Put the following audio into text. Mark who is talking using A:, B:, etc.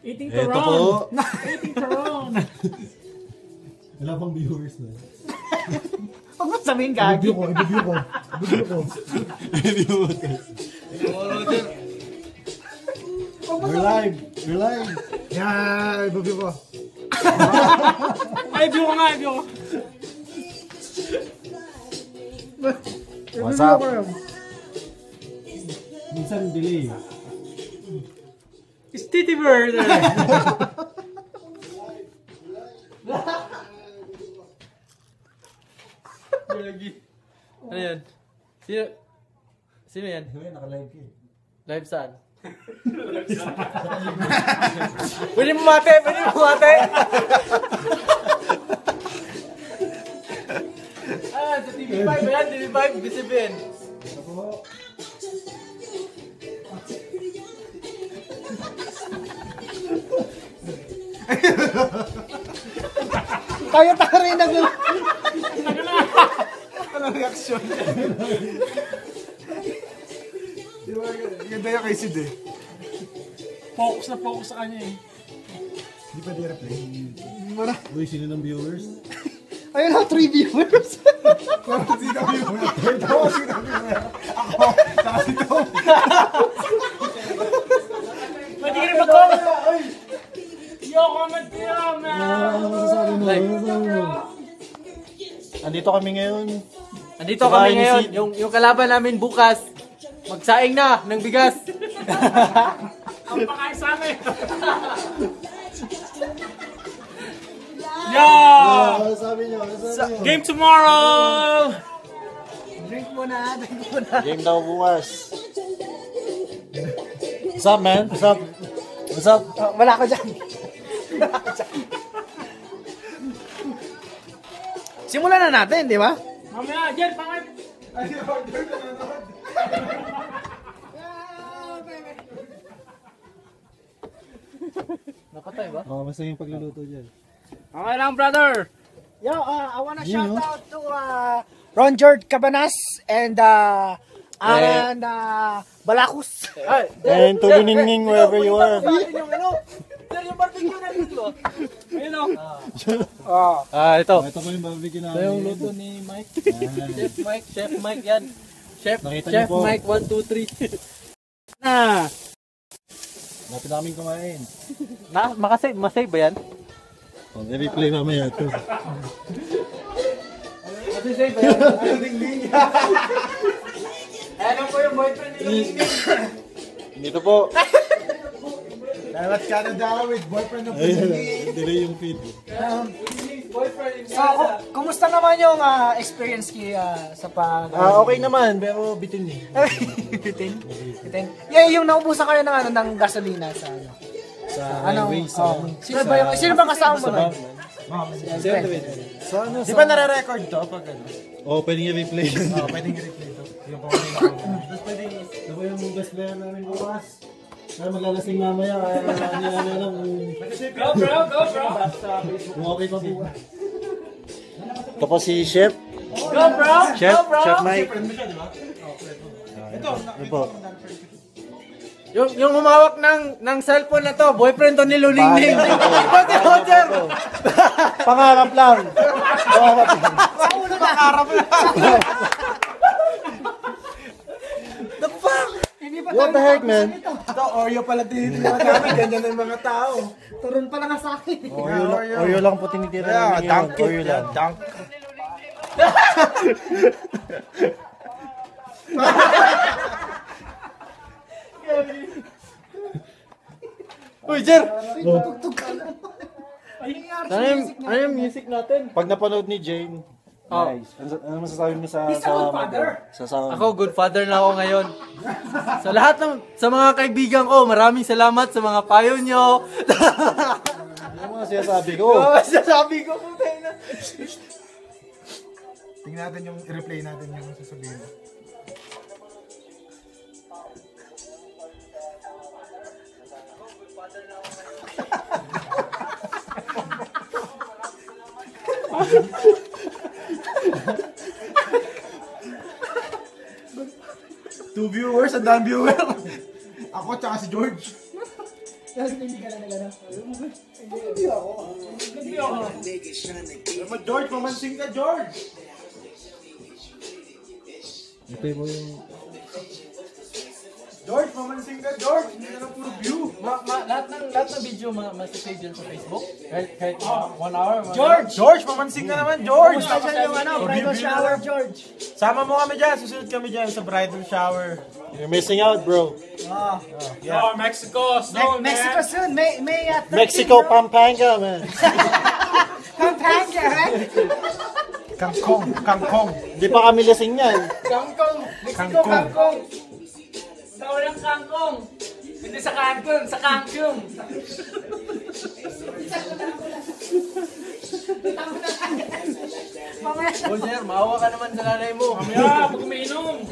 A: Eating
B: Ito
A: turon.
B: po.
A: Eating turon.
B: Wala pang viewers na.
A: Huwag mo sabihin gagi.
B: I-review ko. We're live.
C: Yeah, i-review ko.
A: Ay, view ko nga, view ko.
B: What's up? Minsan delay.
A: Stitty bird.
D: Ano yan? Sino yan?
B: Naka-live ka eh.
D: Live saan? Pwede mo mate! Sa TV5 ba yan? TV5, BCBN.
C: Tayo rin Anong reaksyon? Diba, ganda yung kay Sid eh.
A: Focus sa kanya eh.
C: Hindi pa di-replay.
B: Uy, sino ng viewers?
C: Ayun na, 3 viewers. Sino viewer? Ito, sino viewer? Ako, saka si Tom.
A: Pwede ka rin mag-comment. Yo, comment nyo, man.
B: Ano masasabi mo? Andito kami ngayon.
D: Andito kami ngayon. Yung kalaban namin bukas. Magsaing na ng bigas.
A: Ang pakain sa amin. Yo!
B: Ano sabi nyo?
A: Game tomorrow!
C: Drink muna.
B: Game daw bukas. What's up, man? What's up?
C: Wala ko dyan. Simulan na natin, di ba?
A: Mamaya, Jen, pangit.
D: Napatay ba?
B: Oh, basta yung pagluluto dyan.
A: Okay lang, brother.
C: Yo, I wanna shout out to Ron George Cabanas and Aran Balacus.
B: And to Biningning wherever you are.
D: Yung barbecue na dito.
A: Ayun o.
D: Ito.
B: Ito po yung barbecue namin.
D: Ito yung luto ni Mike. Chef Mike yan.
B: Nakita
D: Chef
B: niyo po.
D: Mike 1, 2, 3.
B: Lapit namin kumain.
D: Masave ba yan?
B: Oh, i-replay mamaya ito.
D: Masave ba yan? Ano po yung boyfriend ni Lingling?
B: Dito po.
C: Dapat Canada with boyfriend of
B: Ayun, delay yung feed.
D: Boyfriend ni
C: So, kumusta naman yung experience sa pag...
B: Okay naman, pero bitin eh.
C: Bitin? Yeah, yung naubusan kayo ng gasolina sa ano?
B: Sa
C: Ano?
B: highway,
C: Sino ba kasama mo nun?
B: Sa ano?
C: Di ba nare-record to pag ano?
B: Oh, pwedeng i-replay.
C: Pwedeng i-replay to. Yung
B: Tapos pwedeng, ito po yung best player namin bukas. Kaya maglalasing mamaya, kaya ano lang
A: Go, bro.
B: kung okay pa bukas. Ito po si Chef.
A: Go, bro.
B: Chef Mike. Ito po.
D: Yung humawak ng cellphone na to, boyfriend to ni Lulingling. Pati Roger!
B: Pangarap lang.
C: Pangarap lang. The fuck?
B: What the heck, man?
C: Ito, Oreo pala tinitira namin. Ganyan ang mga tao. Turon pala nga sa akin.
B: Oreo lang po tinitira namin ngayon. Oreo lang.
C: Dunk.
D: Uy, Jer!
C: Tugtog ka lang.
D: Ano yung music natin?
B: Pag napanood ni Jane, nice. Ano masasabi mo sa sa
D: Ako, good father na ako ngayon. Sa lahat sa mga kaibigan ko, maraming salamat sa mga payo nyo.
B: Ano mga sinasabi ko?
D: Sabi ko, putay na.
C: Tingnan natin yung i-replay natin yung sasabihin mo. Two viewers, ang daming viewer. Ako tsaka si George. Tapos hindi ka na nagano.
B: Hindi ako. George, mamansing ka, George! Ito mo yung... George, mamansing ka, George! Hindi na lang puro view!
D: Lahat ng video masasave yan sa Facebook. Kahit 1 hour.
B: George, mamansing ka naman, George!
C: Kumusta dyan yung ano, bridal shower, George?
B: Sama mo kami dyan, susunod kami dyan sa bridal shower. You're missing out, bro.
A: Oh, Mexico, soon,
C: Mexico
A: man.
C: soon, May 13,
B: Mexico,
C: bro.
B: Pampanga, man.
C: Pampanga, right?
B: Kangkong. Hindi pa kami lasing yan.
C: Kangkong, Mexico, Kangkong.
A: Sa walang kangkong. Hindi sa Cancun, sa Cancun.
C: Mamaya
D: Oh, sir, maawa ka naman sa nanay mo.
A: Mamaya, pag umiinom.